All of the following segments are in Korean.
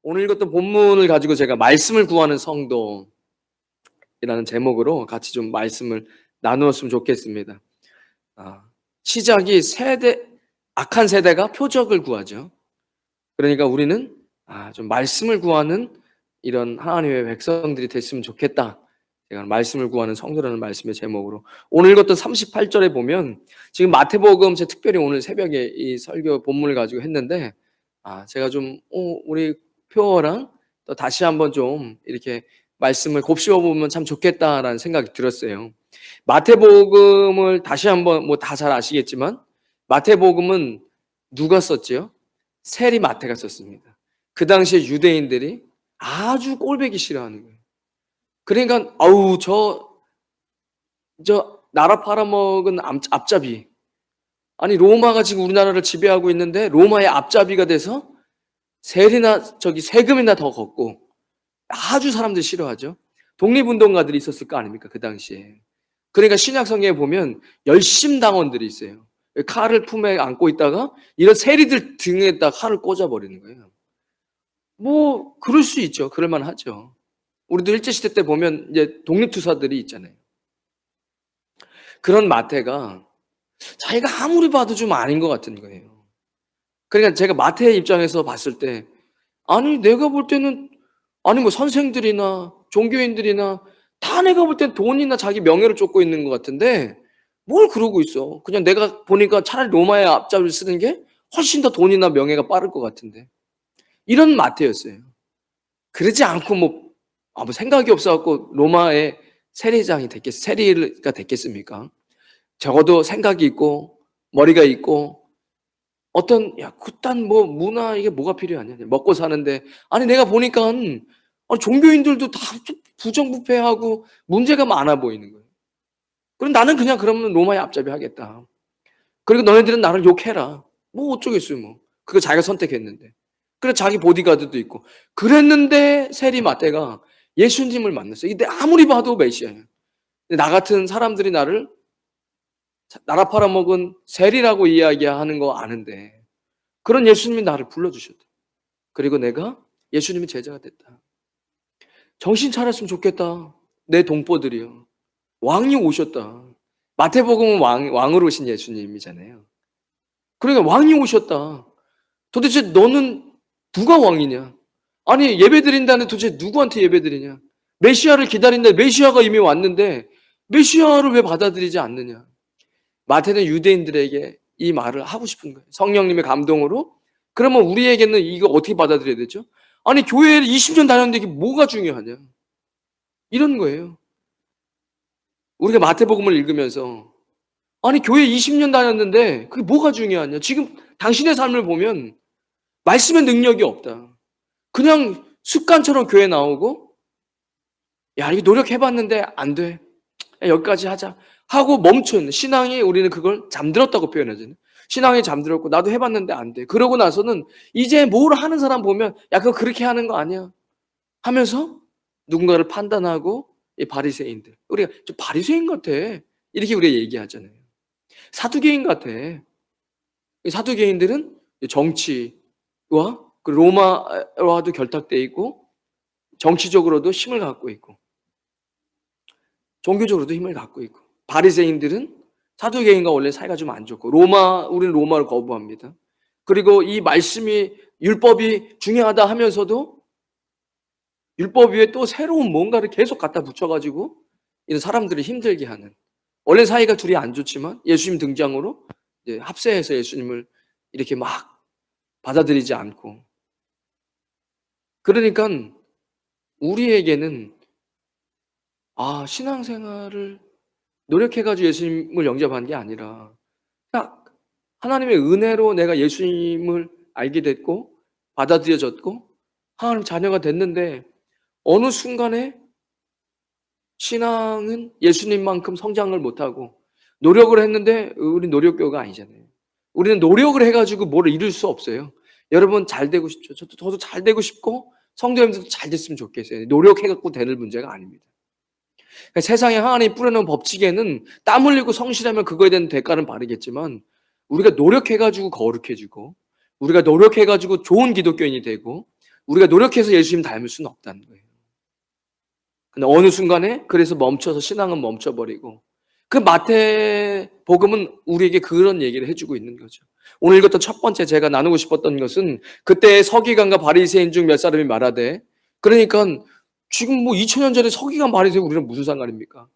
오늘 읽었던 본문을 가지고 제가 말씀을 구하는 성도이라는 제목으로 같이 좀 말씀을 나누었으면 좋겠습니다. 시작이 악한 세대가 표적을 구하죠. 그러니까 우리는 좀 말씀을 구하는 이런 하나님의 백성들이 됐으면 좋겠다. 제가 말씀을 구하는 성도라는 말씀의 제목으로 오늘 읽었던 38절에 보면, 지금 마태복음, 제가 특별히 오늘 새벽에 이 설교 본문을 가지고 했는데 제가 좀 우리 표어랑 또 다시 한번 좀 이렇게 말씀을 곱씹어 보면 참 좋겠다라는 생각이 들었어요. 마태복음을 다시 한번, 다 잘 아시겠지만 마태복음은 누가 썼지요? 세리 마태가 썼습니다. 그 당시에 유대인들이 아주 꼴보기 싫어하는 거예요. 그러니까 저 나라 팔아먹은 앞잡이, 아니 로마가 지금 우리나라를 지배하고 있는데 로마의 앞잡이가 돼서 세금이나 더 걷고, 아주 사람들이 싫어하죠. 독립운동가들이 있었을 거 아닙니까, 그 당시에. 그러니까 신약성경에 보면 열심당원들이 있어요. 칼을 품에 안고 있다가 이런 세리들 등에다 칼을 꽂아버리는 거예요. 그럴 수 있죠. 그럴만 하죠. 우리도 일제시대 때 보면 이제 독립투사들이 있잖아요. 그런 마태가 자기가 아무리 봐도 좀 아닌 것 같은 거예요. 그러니까 제가 마태의 입장에서 봤을 때, 아니 내가 볼 때는, 선생들이나 종교인들이나 다 내가 볼 땐 돈이나 자기 명예를 쫓고 있는 것 같은데 뭘 그러고 있어. 그냥 내가 보니까 차라리 로마의 앞잡이를 쓰는 게 훨씬 더 돈이나 명예가 빠를 것 같은데, 이런 마태였어요. 그러지 않고 생각이 없어갖고 로마의 세리가 됐겠습니까? 적어도 생각이 있고 머리가 있고 그딴 문화, 이게 뭐가 필요하냐, 먹고 사는데. 아니 내가 보니까 종교인들도 다 부정부패하고 문제가 많아 보이는 거예요. 그럼 나는 그러면 로마의 앞잡이 하겠다. 그리고 너네들은 나를 욕해라. 어쩌겠어요. 그거 자기가 선택했는데. 그래서 자기 보디가드도 있고. 그랬는데 세리 마태가 예수님을 만났어요. 이때 아무리 봐도 메시아예요. 나 같은 사람들이 나를 나라 팔아먹은 세리라고 이야기하는 거 아는데, 그런 예수님이 나를 불러주셨다. 그리고 내가 예수님의 제자가 됐다. 정신 차렸으면 좋겠다. 내 동포들이요. 왕이 오셨다. 마태복음은 왕으로 오신 예수님이잖아요. 그러니까 왕이 오셨다. 도대체 너는 누가 왕이냐? 아니 예배드린다는데 도대체 누구한테 예배드리냐? 메시아를 기다린다. 메시아가 이미 왔는데 메시아를 왜 받아들이지 않느냐? 마태는 유대인들에게 이 말을 하고 싶은 거예요. 성령님의 감동으로. 그러면 우리에게는 이거 어떻게 받아들여야 되죠? 아니 교회에 20년 다녔는데 이게 뭐가 중요하냐? 이런 거예요. 우리가 마태복음을 읽으면서, 아니 교회 20년 다녔는데 그게 뭐가 중요하냐? 지금 당신의 삶을 보면 말씀의 능력이 없다. 그냥 습관처럼 교회 나오고, 이거 노력해봤는데 안 돼. 여기까지 하자 하고 멈춰있는 신앙이, 우리는 그걸 잠들었다고 표현하잖아요. 신앙이 잠들었고 나도 해봤는데 안 돼. 그러고 나서는 이제 뭘 하는 사람 보면 그거 그렇게 하는 거 아니야 하면서 누군가를 판단하고, 이 바리새인들, 우리가 좀 바리새인 같아 이렇게 우리가 얘기하잖아요. 사두개인 같아. 이 사두개인들은 정치와 그 로마와도 결탁되어 있고, 정치적으로도 힘을 갖고 있고 종교적으로도 힘을 갖고 있고, 바리새인들은 사두개인과 원래 사이가 좀 안 좋고, 우리는 로마를 거부합니다. 그리고 이 말씀이, 율법이 중요하다 하면서도 율법 위에 또 새로운 뭔가를 계속 갖다 붙여가지고 이런 사람들을 힘들게 하는, 원래 사이가 둘이 안 좋지만 예수님 등장으로 이제 합세해서 예수님을 이렇게 막 받아들이지 않고. 그러니까 우리에게는 신앙생활을 노력해가지고 예수님을 영접한 게 아니라, 하나님의 은혜로 내가 예수님을 알게 됐고 받아들여졌고 하나님 자녀가 됐는데, 어느 순간에 신앙은 예수님만큼 성장을 못하고 노력을 했는데, 우리 노력교가 아니잖아요. 우리는 노력을 해가지고 뭘 이룰 수 없어요. 여러분 잘 되고 싶죠? 저도 잘 되고 싶고 성도님들도 잘 됐으면 좋겠어요. 노력해갖고 되는 문제가 아닙니다. 그러니까 세상에 하나님이 뿌려놓은 법칙에는 땀 흘리고 성실하면 그거에 대한 대가는 바르겠지만, 우리가 노력해가지고 거룩해지고, 우리가 노력해가지고 좋은 기독교인이 되고, 우리가 노력해서 예수님 닮을 수는 없다는 거예요. 근데 어느 순간에 그래서 멈춰서 신앙은 멈춰버리고, 그 마태복음은 우리에게 그런 얘기를 해주고 있는 거죠. 오늘 읽었던 첫 번째 제가 나누고 싶었던 것은, 그때 서기관과 바리새인 중 몇 사람이 말하되, 그러니까 지금 뭐 2000년 전에 서기관 바리새인 우리는 무슨 상관입니까?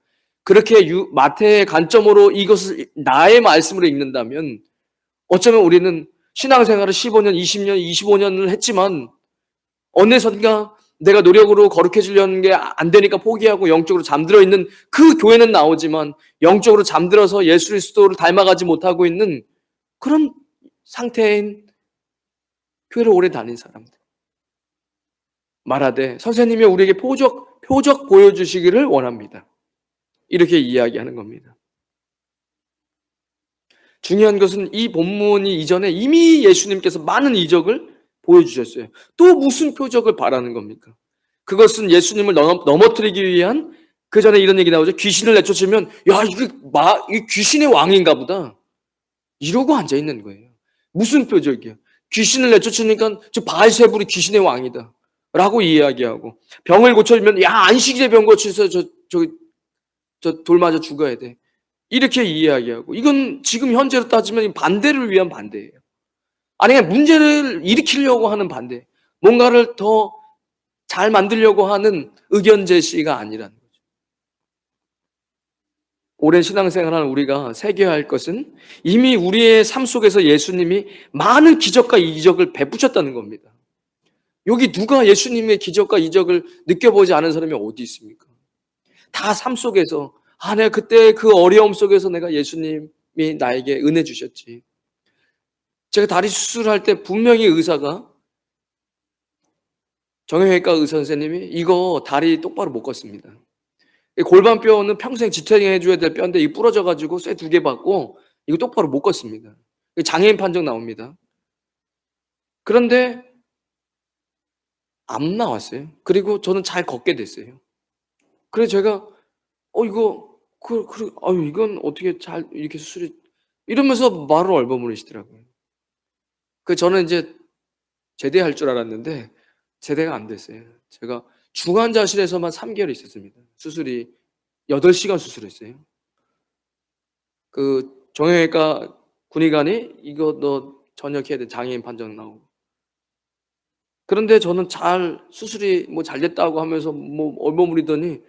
그렇게 마태의 관점으로 이것을 나의 말씀으로 읽는다면 어쩌면 우리는 신앙생활을 15년, 20년, 25년을 했지만 어느선가 내가 노력으로 거룩해지려는 게 안 되니까 포기하고 영적으로 잠들어 있는 그 교회는 나오지만 영적으로 잠들어서 예수 그리스도를 닮아가지 못하고 있는 그런 상태인 교회를 오래 다닌 사람들. 말하되 선생님이 우리에게 표적 보여주시기를 원합니다. 이렇게 이야기하는 겁니다. 중요한 것은 이 본문이 이전에 이미 예수님께서 많은 이적을 보여주셨어요. 또 무슨 표적을 바라는 겁니까? 그것은 예수님을 넘어뜨리기 위한, 그 전에 이런 얘기 나오죠. 귀신을 내쫓으면 이 귀신의 왕인가 보다 이러고 앉아있는 거예요. 무슨 표적이야? 귀신을 내쫓으니까 저 바알세불이 귀신의 왕이다 라고 이야기하고, 병을 고쳐주면 안식일에 병 고쳐서 저 돌 맞아 죽어야 돼 이렇게 이야기하고, 이건 지금 현재로 따지면 반대를 위한 반대예요. 아니, 문제를 일으키려고 하는 반대, 뭔가를 더 잘 만들려고 하는 의견 제시가 아니라는 거죠. 오랜 신앙생활을 우리가 새겨야 할 것은 이미 우리의 삶 속에서 예수님이 많은 기적과 이적을 베푸셨다는 겁니다. 여기 누가 예수님의 기적과 이적을 느껴보지 않은 사람이 어디 있습니까? 다 삶 속에서 내가 그때 그 어려움 속에서 내가 예수님이 나에게 은혜 주셨지. 제가 다리 수술할 때 분명히 의사가, 정형외과 의사 선생님이 이거 다리 똑바로 못 걷습니다. 골반뼈는 평생 지탱해 줘야 될 뼈인데 이 부러져가지고 쇠 2개 받고 이거 똑바로 못 걷습니다. 장애인 판정 나옵니다. 그런데 안 나왔어요. 그리고 저는 잘 걷게 됐어요. 그래서 제가 이건 어떻게 잘 이렇게 수술이, 이러면서 말을 얼버무리시더라고요. 저는 이제 제대할 줄 알았는데 제대가 안 됐어요. 제가 중환자실에서만 3개월 있었습니다. 수술이 8시간 수술했어요. 그 정형외과 군의관이 이거 너 전역해야 돼, 장애인 판정 나오고. 그런데 저는 수술이 잘 됐다고 하면서 얼버무리더니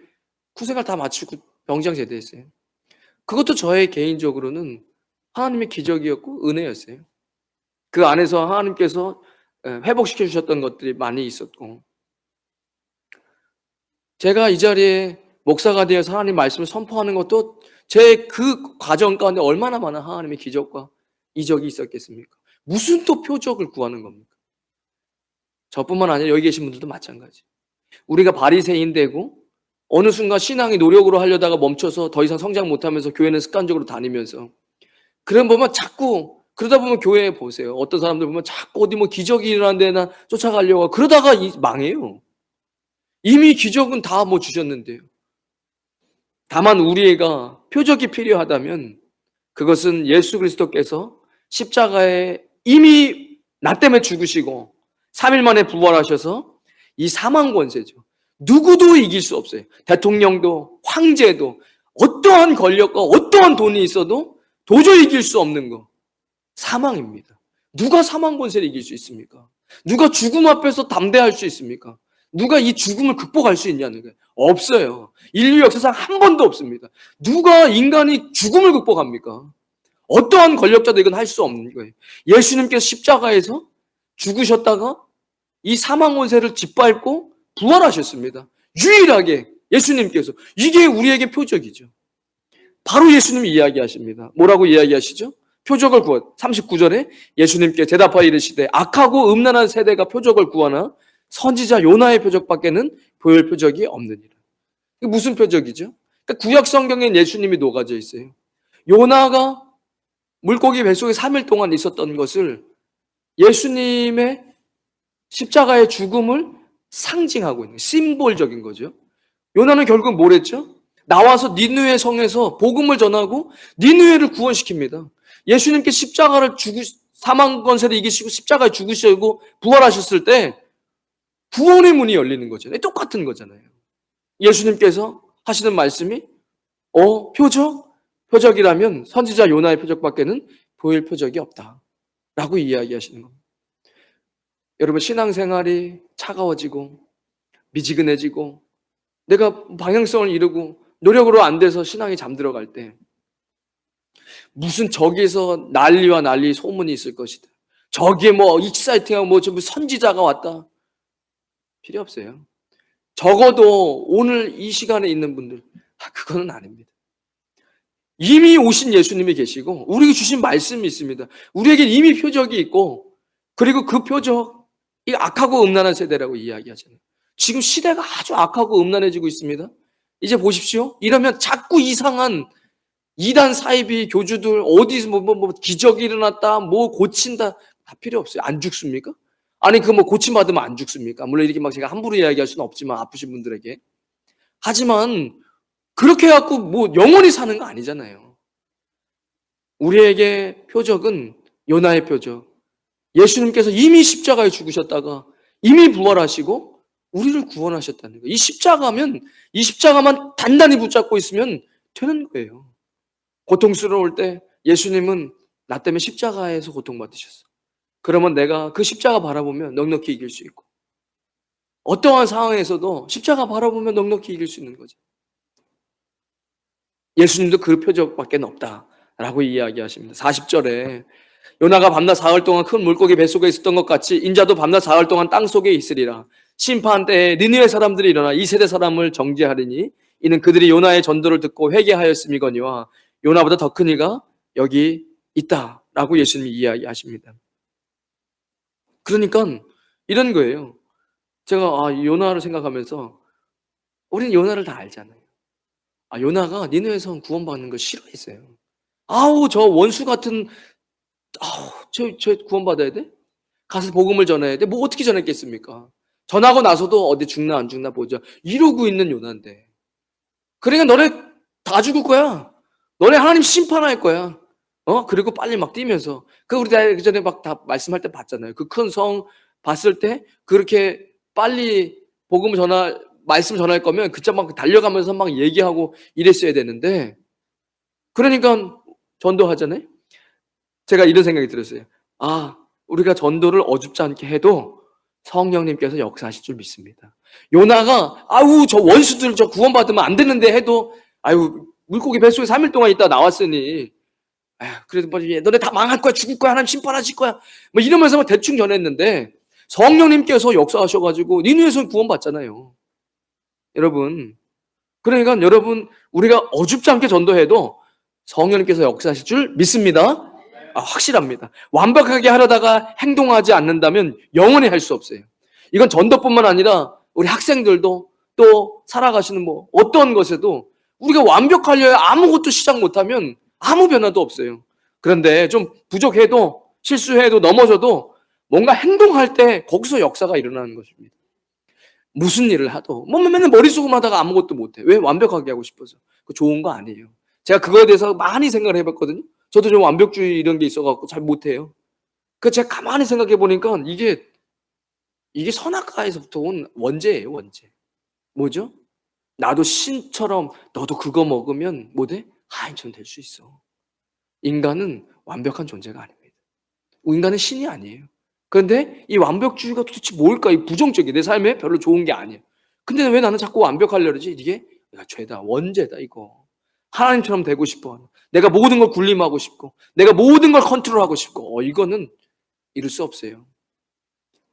쿠생활 다 마치고 병장 제대했어요. 그것도 저의 개인적으로는 하나님의 기적이었고 은혜였어요. 그 안에서 하나님께서 회복시켜 주셨던 것들이 많이 있었고, 제가 이 자리에 목사가 되어서 하나님 말씀을 선포하는 것도 제 그 과정 가운데 얼마나 많은 하나님의 기적과 이적이 있었겠습니까? 무슨 또 표적을 구하는 겁니까? 저뿐만 아니라 여기 계신 분들도 마찬가지. 우리가 바리새인 되고 어느 순간 신앙이 노력으로 하려다가 멈춰서 더 이상 성장 못하면서 교회는 습관적으로 다니면서, 그러다 보면 교회에 보세요. 어떤 사람들 보면 자꾸 어디 기적이 일어나는 데나 쫓아가려고 그러다가 망해요. 이미 기적은 다 주셨는데요. 다만 우리가 표적이 필요하다면 그것은 예수 그리스도께서 십자가에 이미 나 때문에 죽으시고 3일 만에 부활하셔서 이 사망 권세죠. 누구도 이길 수 없어요. 대통령도 황제도 어떠한 권력과 어떠한 돈이 있어도 도저히 이길 수 없는 거, 사망입니다. 누가 사망 권세를 이길 수 있습니까? 누가 죽음 앞에서 담대할 수 있습니까? 누가 이 죽음을 극복할 수 있냐는 거예요. 없어요. 인류 역사상 한 번도 없습니다. 누가 인간이 죽음을 극복합니까? 어떠한 권력자도 이건 할 수 없는 거예요. 예수님께서 십자가에서 죽으셨다가 이 사망 권세를 짓밟고 부활하셨습니다. 유일하게 예수님께서. 이게 우리에게 표적이죠. 바로 예수님이 이야기하십니다. 뭐라고 이야기하시죠? 표적을 39절에 예수님께 대답하여 이르시되 악하고 음란한 세대가 표적을 구하나 선지자 요나의 표적밖에는 보일 표적이 없느니라. 이게 무슨 표적이죠? 그러니까 구약 성경엔 예수님이 녹아져 있어요. 요나가 물고기 뱃속에 3일 동안 있었던 것을 예수님의 십자가의 죽음을 상징하고 있는, 심볼적인 거죠. 요나는 결국 뭘 했죠? 나와서 니느웨 성에서 복음을 전하고 니느웨를 구원시킵니다. 예수님께 사망 권세를 이기시고 십자가에 죽으시고 부활하셨을 때 구원의 문이 열리는 거잖아요. 똑같은 거잖아요. 예수님께서 하시는 말씀이 표적? 표적이라면 선지자 요나의 표적밖에는 보일 표적이 없다라고 이야기하시는 겁니다. 여러분, 신앙생활이 차가워지고 미지근해지고 내가 방향성을 잃고 노력으로 안 돼서 신앙이 잠들어갈 때 무슨 저기에서 난리와 난리 소문이 있을 것이다. 저기에 뭐 익사이팅하고 뭐 전부 선지자가 왔다. 필요 없어요. 적어도 오늘 이 시간에 있는 분들, 그거는 아닙니다. 이미 오신 예수님이 계시고 우리에게 주신 말씀이 있습니다. 우리에게 이미 표적이 있고, 그리고 그 표적, 이 악하고 음란한 세대라고 이야기하잖아요. 지금 시대가 아주 악하고 음란해지고 있습니다. 이제 보십시오. 이러면 자꾸 이상한 이단 사이비 교주들 어디서 뭐 기적이 일어났다, 뭐 고친다, 다 필요 없어요. 안 죽습니까? 아니 그 뭐 고침받으면 안 죽습니까? 물론 이렇게 막 제가 함부로 이야기할 수는 없지만 아프신 분들에게. 하지만 그렇게 해갖고 뭐 영원히 사는 거 아니잖아요. 우리에게 표적은 요나의 표적. 예수님께서 이미 십자가에 죽으셨다가 이미 부활하시고 우리를 구원하셨다는 거예요. 이 십자가면, 이 십자가만 단단히 붙잡고 있으면 되는 거예요. 고통스러울 때 예수님은 나 때문에 십자가에서 고통받으셨어. 그러면 내가 그 십자가 바라보면 넉넉히 이길 수 있고, 어떠한 상황에서도 십자가 바라보면 넉넉히 이길 수 있는 거죠. 예수님도 그 표적밖에 없다라고 이야기하십니다. 40절에 요나가 밤낮 사흘 동안 큰 물고기 뱃속에 있었던 것 같이 인자도 밤낮 사흘 동안 땅속에 있으리라. 심판 때에 니느웨 사람들이 일어나 이 세대 사람을 정죄하리니 이는 그들이 요나의 전도를 듣고 회개하였음이거니와 요나보다 더 큰 이가 여기 있다라고 예수님이 이야기하십니다. 그러니까 이런 거예요. 제가 요나를 생각하면서 우리는 요나를 다 알잖아요. 요나가 니느웨에서 구원받는 거 싫어했어요. 저 원수 같은, 저 구원받아야 돼? 가서 복음을 전해야 돼? 뭐 어떻게 전했겠습니까? 전하고 나서도 어디 죽나 안 죽나 보자, 이러고 있는 요나인데. 그러니까 너네 다 죽을 거야. 너네 하나님 심판할 거야. 그리고 빨리 막 뛰면서. 우리 다 그 전에 막 다 말씀할 때 봤잖아요. 그 큰 성 봤을 때 그렇게 빨리 말씀 전할 거면 그자 막 달려가면서 막 얘기하고 이랬어야 되는데, 그러니까 전도하잖아요. 제가 이런 생각이 들었어요. 우리가 전도를 어줍지 않게 해도 성령님께서 역사하실 줄 믿습니다. 요나가 저 원수들 저 구원받으면 안 되는데 해도 물고기 뱃속에 3일 동안 있다 나왔으니 그래도 뭐 너네 다 망할 거야, 죽을 거야, 하나님 심판하실 거야, 뭐 이러면서 대충 전했는데 성령님께서 역사하셔가지고 니느웨에서 구원받잖아요. 여러분, 그러니까 여러분, 우리가 어줍지 않게 전도해도 성령님께서 역사하실 줄 믿습니다. 확실합니다. 완벽하게 하려다가 행동하지 않는다면 영원히 할 수 없어요. 이건 전도뿐만 아니라 우리 학생들도 또 살아가시는 뭐 어떤 것에도 우리가 완벽하려 아무것도 시작 못하면 아무 변화도 없어요. 그런데 좀 부족해도, 실수해도, 넘어져도 뭔가 행동할 때 거기서 역사가 일어나는 것입니다. 무슨 일을 하도 맨날 머릿속으로 하다가 아무것도 못해. 왜? 완벽하게 하고 싶어서. 그거 좋은 거 아니에요. 제가 그거에 대해서 많이 생각을 해봤거든요. 저도 좀 완벽주의 이런 게 있어갖고 잘 못해요. 제가 가만히 생각해 보니까 이게 선악과에서부터 온 원죄예요, 원죄. 뭐죠? 나도 신처럼 너도 그거 먹으면 뭐 돼? 하인처럼 될 수 있어. 인간은 완벽한 존재가 아닙니다. 인간은 신이 아니에요. 그런데 이 완벽주의가 도대체 뭘까? 이 부정적이 내 삶에 별로 좋은 게 아니에요. 근데 왜 나는 자꾸 완벽하려고 그러지? 이게 내가 죄다, 원죄다 이거. 하나님처럼 되고 싶어. 내가 모든 걸 군림하고 싶고, 내가 모든 걸 컨트롤하고 싶고, 이거는 이룰 수 없어요.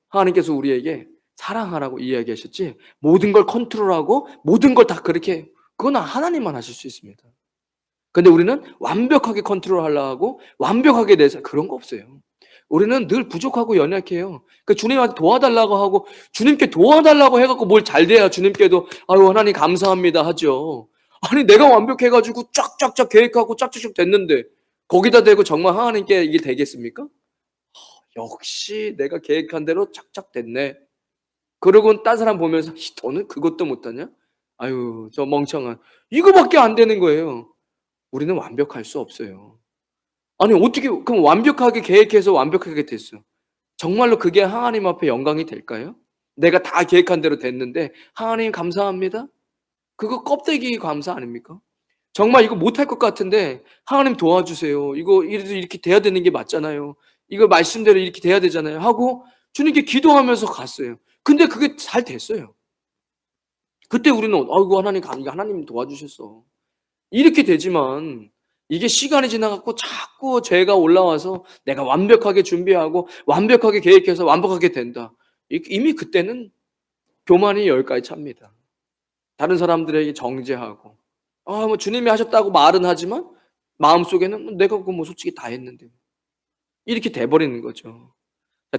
하나님께서 우리에게 사랑하라고 이야기하셨지, 모든 걸 컨트롤하고 모든 걸 다 그렇게, 그건 하나님만 하실 수 있습니다. 근데 우리는 완벽하게 컨트롤하려고 하고 완벽하게 내서 그런 거 없어요. 우리는 늘 부족하고 연약해요. 주님한테 도와달라고 하고, 주님께 도와달라고 해갖고 뭘 잘 돼야 주님께도 하나님 감사합니다 하죠. 아니 내가 완벽해가지고 쫙쫙쫙 계획하고 쫙쫙쫙 됐는데 거기다 대고 정말 하나님께 이게 되겠습니까? 역시 내가 계획한 대로 착착 됐네. 그러고 딴 사람 보면서 너는 그것도 못하냐? 저 멍청한, 이거밖에 안 되는 거예요. 우리는 완벽할 수 없어요. 아니 어떻게 그럼 완벽하게 계획해서 완벽하게 됐어? 정말로 그게 하나님 앞에 영광이 될까요? 내가 다 계획한 대로 됐는데 하나님 감사합니다. 그거 껍데기 감사 아닙니까? 정말 이거 못할 것 같은데 하나님 도와주세요. 이거 이렇게 돼야 되는 게 맞잖아요. 이거 말씀대로 이렇게 돼야 되잖아요. 하고 주님께 기도하면서 갔어요. 근데 그게 잘 됐어요. 그때 우리는 아이고 하나님 도와주셨어. 이렇게 되지만 이게 시간이 지나갖고 자꾸 죄가 올라와서 내가 완벽하게 준비하고 완벽하게 계획해서 완벽하게 된다. 이미 그때는 교만이 열가지 찹니다. 다른 사람들에게 정죄하고 뭐 주님이 하셨다고 말은 하지만 마음속에는 내가 그거 뭐 솔직히 다 했는데 이렇게 돼버리는 거죠.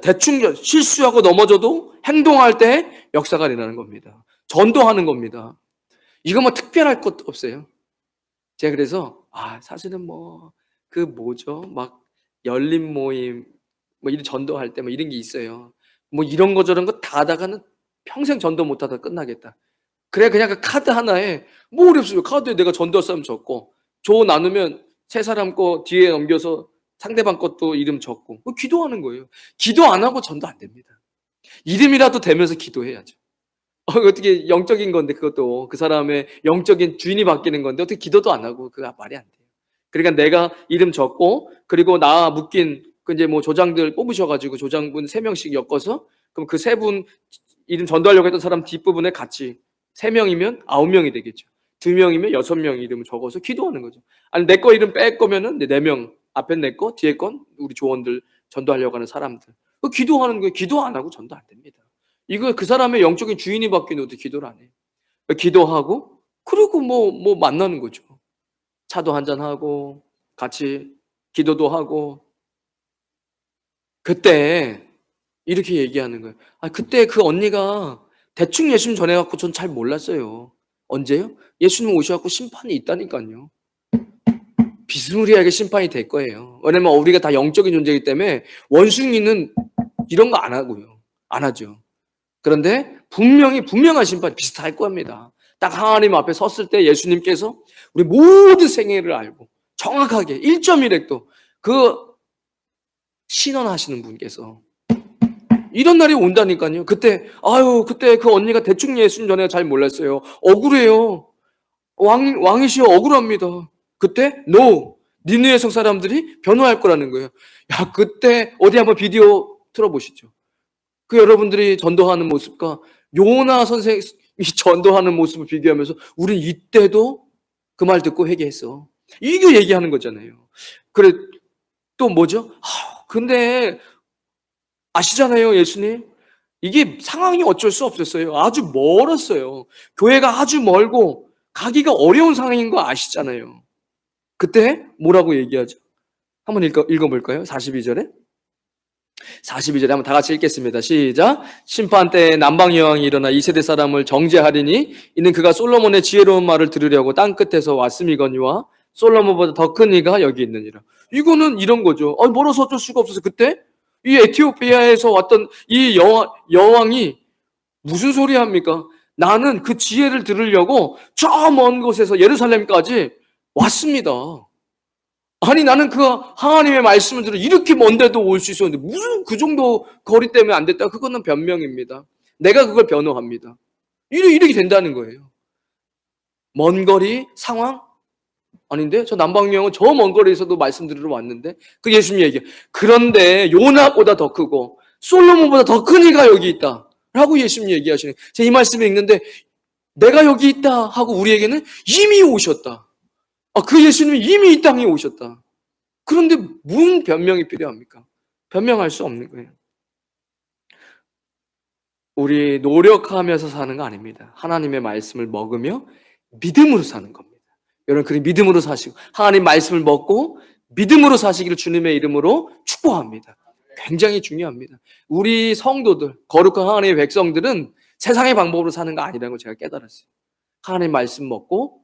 대충 실수하고 넘어져도 행동할 때 역사가 일어나는 겁니다. 전도하는 겁니다. 이거 뭐 특별할 것도 없어요. 제가 그래서 사실은 뭐 그 뭐죠? 막 열린 모임 뭐 이런 전도할 때 뭐 이런 게 있어요. 뭐 이런 거 저런 거 다 하다가는 평생 전도 못 하다 끝나겠다. 그래 그냥 그 카드 하나에 뭐 어렵습니까? 카드에 내가 전도할 사람 적고 조 나누면 세 사람 거 뒤에 넘겨서 상대방 것도 이름 적고 기도하는 거예요. 기도 안 하고 전도 안 됩니다. 이름이라도 대면서 기도해야죠. 어떻게 영적인 건데 그것도 그 사람의 영적인 주인이 바뀌는 건데 어떻게 기도도 안 하고 그거 말이 안 돼요. 그러니까 내가 이름 적고 그리고 나 묶인 그 이제 뭐 조장들 뽑으셔가지고 조장분 3명씩 엮어서 그럼 그 3분 이름 전도하려고 했던 사람 뒷부분에 같이 3명이면 9명이 되겠죠. 2명이면 6명 이름을 적어서 기도하는 거죠. 아니 내 거 이름 뺄 거면은 4명 앞에 내 거 뒤에 건 우리 조원들 전도하려고 하는 사람들 기도하는 거예요. 기도 안 하고 전도 안 됩니다. 이거 그 사람의 영적인 주인이 바뀌는데 기도를 안 해요. 기도하고 그리고 뭐 만나는 거죠. 차도 한잔하고 같이 기도도 하고 그때 이렇게 얘기하는 거예요. 그때 그 언니가 대충 예수님 전해갖고 전 잘 몰랐어요. 언제요? 예수님 오셔갖고 심판이 있다니까요. 비스무리하게 심판이 될 거예요. 왜냐면 우리가 다 영적인 존재이기 때문에 원숭이는 이런 거 안 하고요. 안 하죠. 그런데 분명한 심판이 비슷할 겁니다. 딱 하나님 앞에 섰을 때 예수님께서 우리 모든 생애를 알고 정확하게 1.1획도 그 신원하시는 분께서 이런 날이 온다니까요. 그때 그 언니가 대충 예수님 전에 잘 몰랐어요. 억울해요. 왕이시여 억울합니다. 그때 니느웨 성 사람들이 변호할 거라는 거예요. 그때 어디 한번 비디오 틀어보시죠. 그 여러분들이 전도하는 모습과 요나 선생이 전도하는 모습을 비교하면서 우린 이때도 그 말 듣고 회개했어. 이거 얘기하는 거잖아요. 그래 또 뭐죠? 근데 아시잖아요, 예수님. 이게 상황이 어쩔 수 없었어요. 아주 멀었어요. 교회가 아주 멀고 가기가 어려운 상황인 거 아시잖아요. 그때 뭐라고 얘기하죠? 한번 읽어볼까요? 42절에. 42절에 한번 다 같이 읽겠습니다. 시작. 심판 때에 남방 여왕이 일어나 이 세대 사람을 정죄하리니 이는 그가 솔로몬의 지혜로운 말을 들으려고 땅 끝에서 왔음이거니와 솔로몬보다 더 큰 이가 여기 있느니라. 이거는 이런 거죠. 멀어서 어쩔 수가 없어서 그때 이 에티오피아에서 왔던 이 여왕이 무슨 소리 합니까? 나는 그 지혜를 들으려고 저 먼 곳에서 예루살렘까지 왔습니다. 아니 나는 그 하나님의 말씀을 들어 이렇게 먼데도 올 수 있었는데 무슨 그 정도 거리 때문에 안 됐다. 그거는 변명입니다. 내가 그걸 변호합니다. 이렇게 된다는 거예요. 먼 거리 상황? 아닌데 저 남방명은 저 먼 거리에서도 말씀 들으러 왔는데 그 예수님 얘기해. 그런데 요나보다 더 크고 솔로몬보다 더 큰 이가 여기 있다 라고 예수님 얘기하시는. 제가 이 말씀을 읽는데 내가 여기 있다 하고 우리에게는 이미 오셨다. 그 예수님이 이미 이 땅에 오셨다. 그런데 무슨 변명이 필요합니까? 변명할 수 없는 거예요. 우리 노력하면서 사는 거 아닙니다. 하나님의 말씀을 먹으며 믿음으로 사는 겁니다. 여러분 그리 믿음으로 사시고 하나님 말씀을 먹고 믿음으로 사시기를 주님의 이름으로 축복합니다. 굉장히 중요합니다. 우리 성도들, 거룩한 하나님의 백성들은 세상의 방법으로 사는 거 아니라는 걸 제가 깨달았어요. 하나님 말씀 먹고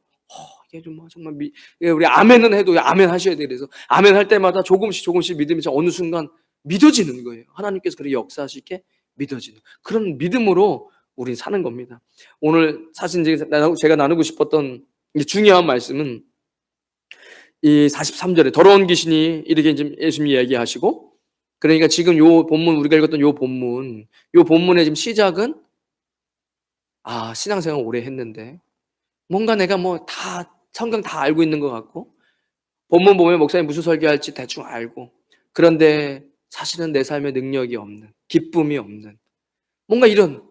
이게 좀 정말 우리 아멘은 해도 아멘 하셔야 돼요. 그래서 아멘 할 때마다 조금씩 믿음이 어느 순간 믿어지는 거예요. 하나님께서 그렇게 역사하시게 믿어지는 그런 믿음으로 우리 사는 겁니다. 오늘 사실 제가 나누고 싶었던 중요한 말씀은 이 43절에 더러운 귀신이 이렇게 예수님이 얘기하시고 그러니까 지금 요 본문 우리가 읽었던 요 본문의 지금 시작은 신앙생활 오래 했는데 뭔가 내가 뭐 다 성경 다 알고 있는 것 같고 본문 보면 목사님 무슨 설교할지 대충 알고 그런데 사실은 내 삶에 능력이 없는 기쁨이 없는 뭔가 이런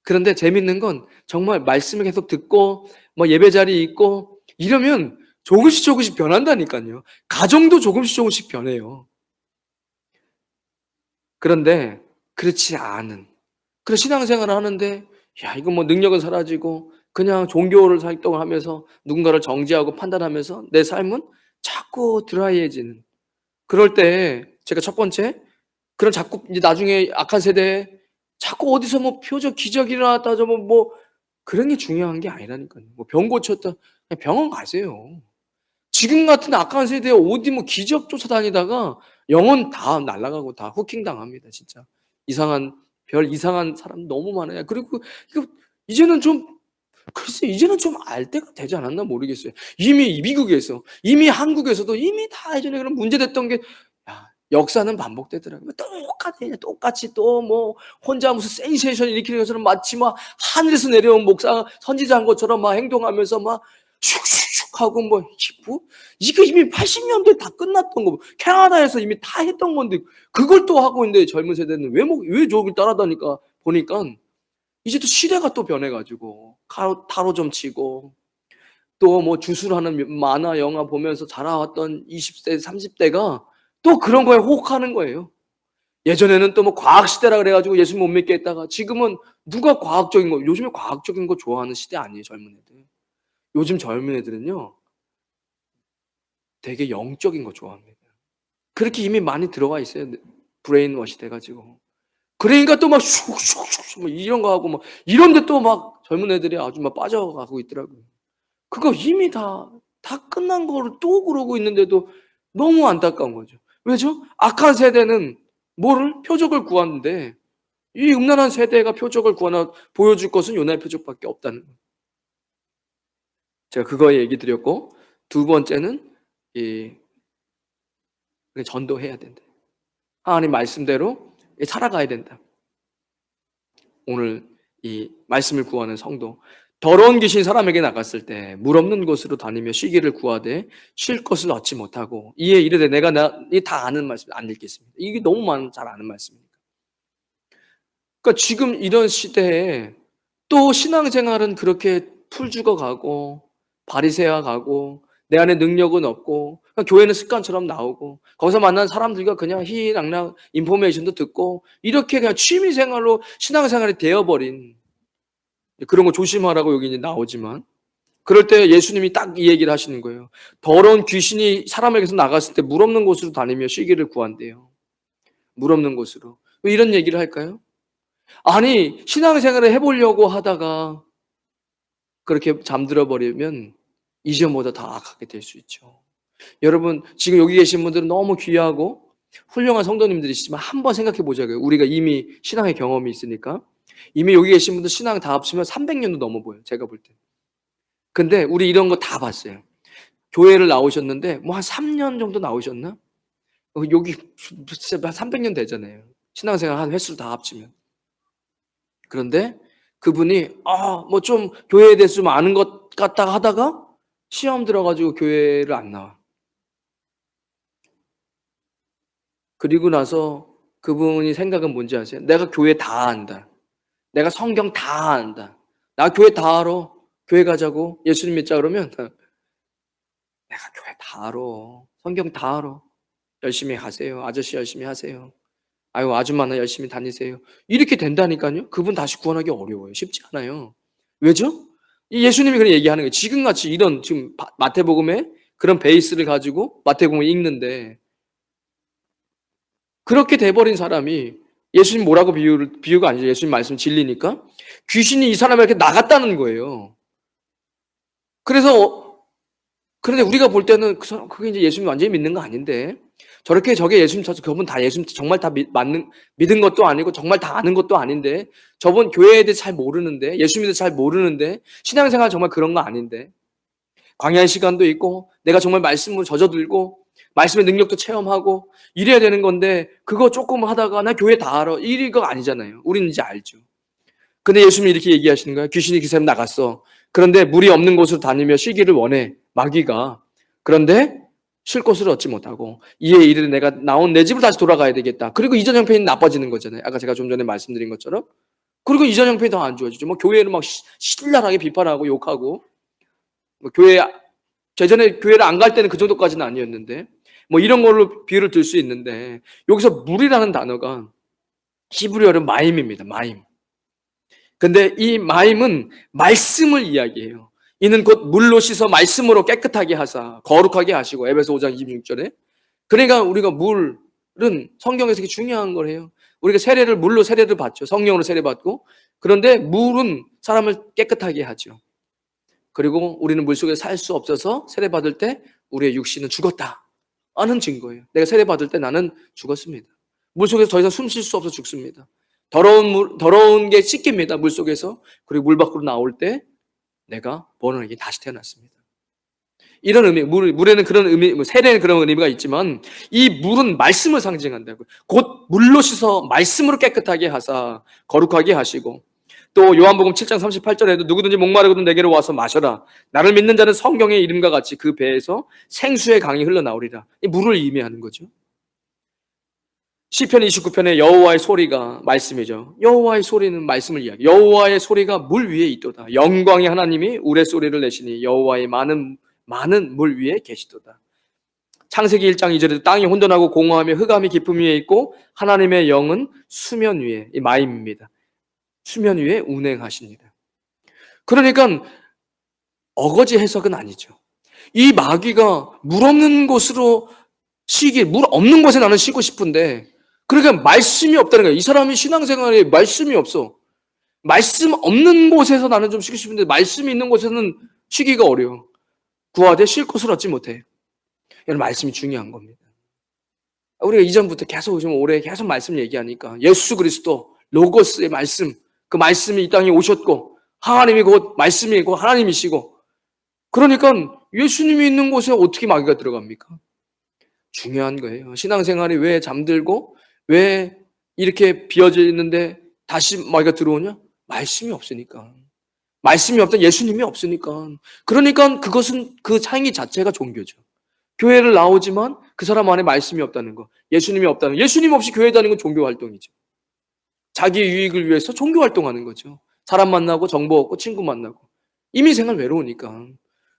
그런데 재밌는 건 정말 말씀을 계속 듣고 뭐 예배 자리에 있고 이러면 조금씩 변한다니까요. 가정도 조금씩 변해요. 그런데 그렇지 않은 그런 신앙생활을 하는데 이거 뭐 능력은 사라지고 그냥 종교를 활동을 하면서 누군가를 정죄하고 판단하면서 내 삶은 자꾸 드라이해지는 그럴 때 제가 첫 번째 그런 자꾸 이제 나중에 악한 세대에 자꾸 어디서 뭐 표적 기적이 일어났다 뭐 그런 게 중요한 게 아니라니까요. 뭐 병 고쳤다 그냥 병원 가세요. 지금 같은 악한 세대에 어디 뭐 기적 쫓아다니다가 영혼 다 날아가고 다 후킹 당합니다, 진짜. 별 이상한 사람 너무 많아요. 그리고 이거 이제는 좀 글쎄 이제는 좀 알 때가 되지 않았나 모르겠어요. 이미 미국에서, 이미 한국에서도 이미 다 예전에 그런 문제됐던 게 역사는 반복되더라고요. 똑같이 또 뭐 혼자 무슨 센세이션 일으키는 것처럼 마치 막 하늘에서 내려온 목사 선지자인 것처럼 막 행동하면서 막 슉슉슉 하고 이거 이미 80년대에 다 끝났던 거 캐나다에서 이미 다 했던 건데 그걸 또 하고 있는데 젊은 세대는 왜 저걸 따라다니까 보니까 이제 또 시대가 또 변해 가지고 타로 좀 치고 또 뭐 주술하는 만화 영화 보면서 자라왔던 20대 30대가 또 그런 거에 호흡하는 거예요. 예전에는 또 뭐 과학 시대라 그래 가지고 예수 못 믿게 했다가 지금은 누가 과학적인 거 요즘에 과학적인 거 좋아하는 시대 아니에요, 젊은 애들. 요즘 젊은 애들은요. 되게 영적인 거 좋아합니다. 그렇게 이미 많이 들어가 있어요. 브레인워시 돼 가지고. 그러니까 또 막 슉슉슉 뭐 이런 거 하고 막 이런 데 또 막 젊은 애들이 아주 막 빠져가고 있더라고요. 그거 이미 다 끝난 거를 또 그러고 있는데도 너무 안타까운 거죠. 왜죠? 악한 세대는 뭐를? 표적을 구하는데 이 음란한 세대가 표적을 구하나 보여줄 것은 요나의 표적밖에 없다는 거예요. 제가 그거 얘기 드렸고 두 번째는 이 전도해야 된다. 하나님 말씀대로 살아가야 된다. 오늘 이 말씀을 구하는 성도 더러운 귀신 사람에게 나갔을 때 물 없는 곳으로 다니며 쉬기를 구하되 쉴 것을 얻지 못하고 이에 이르되 내가 다 아는 말씀 안 읽겠습니다. 이게 너무 잘 아는 말씀이니까. 그러니까 지금 이런 시대에 또 신앙생활은 그렇게 풀 죽어가고 바리새와 가고 내 안에 능력은 없고 교회는 습관처럼 나오고 거기서 만난 사람들과 그냥 희희낙낙 인포메이션도 듣고 이렇게 그냥 취미생활로 신앙생활이 되어버린 그런 거 조심하라고 여기 이제 나오지만 그럴 때 예수님이 딱 이 얘기를 하시는 거예요. 더러운 귀신이 사람에게서 나갔을 때 물 없는 곳으로 다니며 쉬기를 구한대요. 물 없는 곳으로. 왜 이런 얘기를 할까요? 아니 신앙생활을 해보려고 하다가 그렇게 잠들어 버리면 이전보다 더 악하게 될 수 있죠. 여러분 지금 여기 계신 분들은 너무 귀하고 훌륭한 성도님들이시지만 한번 생각해 보자고요. 우리가 이미 신앙의 경험이 있으니까 이미 여기 계신 분들 신앙 다 합치면 300년도 넘어 보여요. 제가 볼 때. 근데 우리 이런 거 다 봤어요. 교회를 나오셨는데 뭐 한 3년 정도 나오셨나? 여기 진짜 한 300년 되잖아요. 신앙생활 한 횟수 다 합치면. 그런데 그분이 뭐 좀 교회에 대해서 좀 아는 것 같다 하다가 시험 들어가지고 교회를 안 나와. 그리고 나서 그분이 생각은 뭔지 아세요? 내가 교회 다 안다. 내가 성경 다 안다. 나 교회 다 알아. 교회 가자고. 예수님 믿자 그러면 내가 교회 다 알아. 성경 다 알아. 열심히 하세요. 아저씨 열심히 하세요. 아유 아줌마나 열심히 다니세요. 이렇게 된다니까요. 그분 다시 구원하기 어려워요. 쉽지 않아요. 왜죠? 이 예수님이 그런 얘기하는 거예요. 지금같이 이런 지금 마태복음에 그런 베이스를 가지고 마태복음을 읽는데 그렇게 돼버린 사람이 예수님 뭐라고 비유가 아니죠. 예수님 말씀 진리니까 귀신이 이 사람에게 나갔다는 거예요. 그런데 우리가 볼 때는 그게 이제 예수님 완전히 믿는 거 아닌데 저게 예수님 그분 다 예수님 정말 다 믿은 것도 아니고 정말 다 아는 것도 아닌데 저분 교회에 대해 잘 모르는데 예수님에 대해 잘 모르는데 신앙생활 정말 그런 거 아닌데 광야의 시간도 있고 내가 정말 말씀으로 젖어들고 말씀의 능력도 체험하고 이래야 되는 건데 그거 조금 하다가 나 교회 다 알아. 이거 아니잖아요. 우리는 이제 알죠. 근데 예수님이 이렇게 얘기하시는 거예요. 귀신이 그 사람 나갔어. 그런데 물이 없는 곳으로 다니며 쉬기를 원해. 마귀가. 그런데 쉴 곳을 얻지 못하고 이에 이르되 내가 나온 내 집으로 다시 돌아가야 되겠다. 그리고 이전 형편이 나빠지는 거잖아요. 아까 제가 좀 전에 말씀드린 것처럼. 그리고 이전 형편이 더 안 좋아지죠. 뭐 교회를 막 신랄하게 비판하고 욕하고 뭐 교회 예전에 교회를 안 갈 때는 그 정도까지는 아니었는데 뭐 이런 걸로 비유를 들 수 있는데 여기서 물이라는 단어가 히브리어로 마임입니다. 마임. 근데 이 마임은 말씀을 이야기해요. 이는 곧 물로 씻어 말씀으로 깨끗하게 하사 거룩하게 하시고 에베소 5장 26절에 그러니까 우리가 물은 성경에서 되게 중요한 거예요. 우리가 세례를 물로 세례를 받죠. 성령으로 세례받고 그런데 물은 사람을 깨끗하게 하죠. 그리고 우리는 물속에 살 수 없어서 세례받을 때 우리의 육신은 죽었다 하는 증거예요. 내가 세례받을 때 나는 죽었습니다. 물속에서 더 이상 숨 쉴 수 없어 죽습니다. 더러운 게 씻깁니다. 물속에서. 그리고 물 밖으로 나올 때 내가 번원에게 다시 태어났습니다. 이런 의미, 물에는 그런 의미, 세례는 그런 의미가 있지만 이 물은 말씀을 상징한다고요. 곧 물로 씻어 말씀으로 깨끗하게 하사 거룩하게 하시고 또 요한복음 7장 38절에도 누구든지 목마르거든 내게로 와서 마셔라. 나를 믿는 자는 성경의 이름과 같이 그 배에서 생수의 강이 흘러나오리라. 이 물을 의미하는 거죠. 시편 29편의 여호와의 소리가 말씀이죠. 여호와의 소리는 말씀을 이야기. 여호와의 소리가 물 위에 있도다. 영광의 하나님이 우레소리를 내시니 여호와의 많은 물 위에 계시도다. 창세기 1장 2절에도 땅이 혼돈하고 공허하며 흑암이 깊음 위에 있고 하나님의 영은 수면 위에, 이 마임입니다. 수면 위에 운행하십니다. 그러니까 어거지 해석은 아니죠. 이 마귀가 물 없는 곳으로 물 없는 곳에 나는 쉬고 싶은데 그러니까 말씀이 없다는 거예요. 이 사람이 신앙생활에 말씀이 없어. 말씀 없는 곳에서 나는 좀 쉬고 싶은데 말씀이 있는 곳에서는 쉬기가 어려워. 구하되 쉴 곳을 얻지 못해. 이런 말씀이 중요한 겁니다. 우리가 이전부터 계속 좀 오래 계속 말씀 얘기하니까 예수 그리스도 로고스의 말씀, 그 말씀이 이 땅에 오셨고 하나님이 곧 말씀이고 하나님이시고 그러니까 예수님이 있는 곳에 어떻게 마귀가 들어갑니까? 중요한 거예요. 신앙생활이 왜 잠들고 왜 이렇게 비어져 있는데 다시 마귀가 들어오냐? 말씀이 없으니까. 말씀이 없다. 예수님이 없으니까. 그러니까 그것은 그 행위 자체가 종교죠. 교회를 나오지만 그 사람 안에 말씀이 없다는 거. 예수님이 없다는 거. 예수님 없이 교회 다니는 건 종교 활동이죠. 자기 유익을 위해서 종교 활동하는 거죠. 사람 만나고 정보 얻고 친구 만나고. 이미 생활 외로우니까.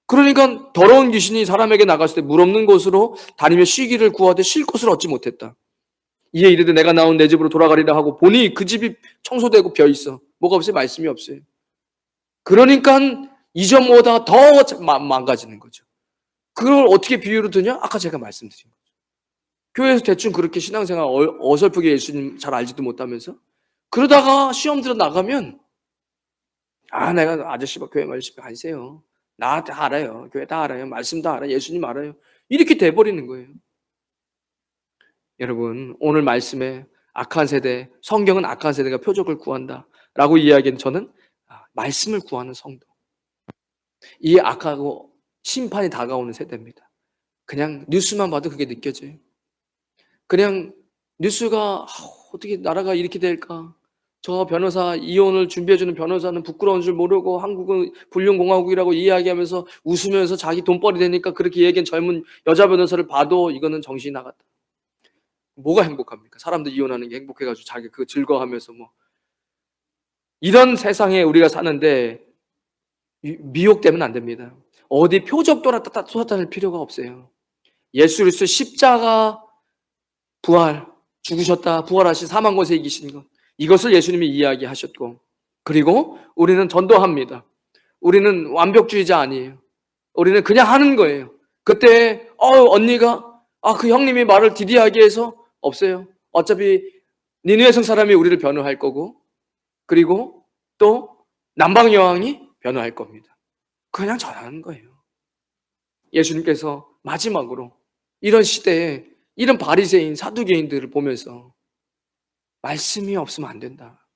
그러니까 더러운 귀신이 사람에게 나갔을 때 물 없는 곳으로 다니며 쉬기를 구하되 쉴 곳을 얻지 못했다. 이에 이르되 내가 나온 내 집으로 돌아가리라 하고 보니 그 집이 청소되고 비어있어. 뭐가 없어요? 말씀이 없어요. 그러니까 이전보다 더 망가지는 거죠. 그걸 어떻게 비유로 드냐? 아까 제가 말씀드린 거죠. 교회에서 대충 그렇게 신앙생활 어설프게 예수님 잘 알지도 못하면서 그러다가 시험 들어 나가면 내가 아저씨 교회 말씀 가세요. 나 다 알아요. 교회 다 알아요. 말씀 다 알아요. 예수님 알아요. 이렇게 돼버리는 거예요. 여러분 오늘 말씀에 악한 세대, 성경은 악한 세대가 표적을 구한다 라고 이야기는 저는 말씀을 구하는 성도, 이 악하고 심판이 다가오는 세대입니다. 그냥 뉴스만 봐도 그게 느껴져요. 그냥 뉴스가 어떻게 나라가 이렇게 될까, 저 변호사 이혼을 준비해주는 변호사는 부끄러운 줄 모르고 한국은 불륜공화국이라고 이야기하면서 웃으면서 자기 돈벌이 되니까 그렇게 얘기한 젊은 여자 변호사를 봐도 이거는 정신이 나갔다. 뭐가 행복합니까? 사람들 이혼하는 게 행복해가지고 자기 그거 즐거워하면서 뭐 이런 세상에 우리가 사는데 미혹되면 안 됩니다. 어디 표적도나 쏟아낼 필요가 없어요. 예수 그리스도 십자가 부활, 죽으셨다 부활하신 사망 권세 이기신 것, 이것을 예수님이 이야기하셨고 그리고 우리는 전도합니다. 우리는 완벽주의자 아니에요. 우리는 그냥 하는 거예요. 그때 언니가 그 형님이 말을 디디하게 해서 없어요. 어차피 니느웨 성 사람이 우리를 변호할 거고 그리고 또 남방 여왕이 변호할 겁니다. 그냥 전하는 거예요. 예수님께서 마지막으로 이런 시대에 이런 바리새인 사두개인들을 보면서 말씀이 없으면 안 된다.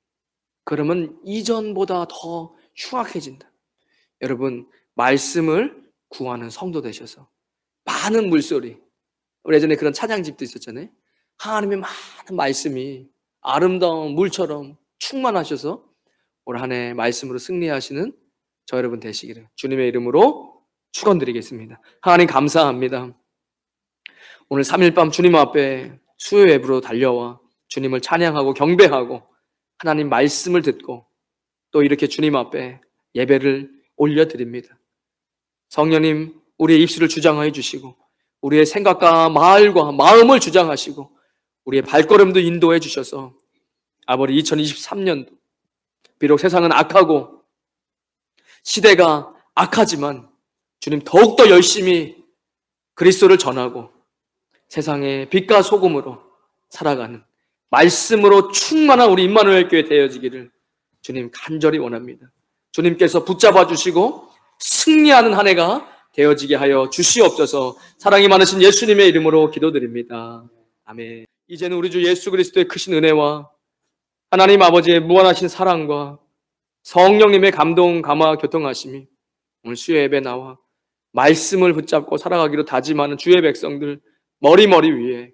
그러면 이전보다 더 흉악해진다. 여러분 말씀을 구하는 성도 되셔서 많은 물소리, 우리 예전에 그런 찬양집도 있었잖아요. 하나님의 많은 말씀이 아름다운 물처럼 충만하셔서 올 한 해 말씀으로 승리하시는 저 여러분 되시기를 주님의 이름으로 축원드리겠습니다. 하나님 감사합니다. 오늘 3일 밤 주님 앞에 수요 예배로 달려와 주님을 찬양하고 경배하고 하나님 말씀을 듣고 또 이렇게 주님 앞에 예배를 올려드립니다. 성령님, 우리의 입술을 주장하여 주시고 우리의 생각과 말과 마음을 주장하시고 우리의 발걸음도 인도해 주셔서 아버지 2023년도 비록 세상은 악하고 시대가 악하지만 주님 더욱더 열심히 그리스도를 전하고 세상의 빛과 소금으로 살아가는 말씀으로 충만한 우리 임마누엘 교회 되어지기를 주님 간절히 원합니다. 주님께서 붙잡아 주시고 승리하는 한 해가 되어지게 하여 주시옵소서. 사랑이 많으신 예수님의 이름으로 기도드립니다. 아멘. 이제는 우리 주 예수 그리스도의 크신 은혜와 하나님 아버지의 무한하신 사랑과 성령님의 감동, 감화, 교통하심이 오늘 수요 예배 나와 말씀을 붙잡고 살아가기로 다짐하는 주의 백성들 머리 위에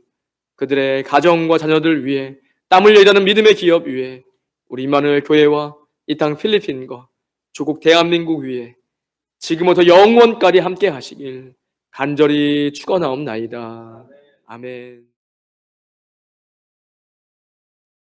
그들의 가정과 자녀들 위에 땀 흘려 일하는 믿음의 기업 위에 우리 임마누엘 교회와 이 땅 필리핀과 조국 대한민국 위에 지금부터 영원까지 함께 하시길 간절히 축원하옵나이다. 아멘.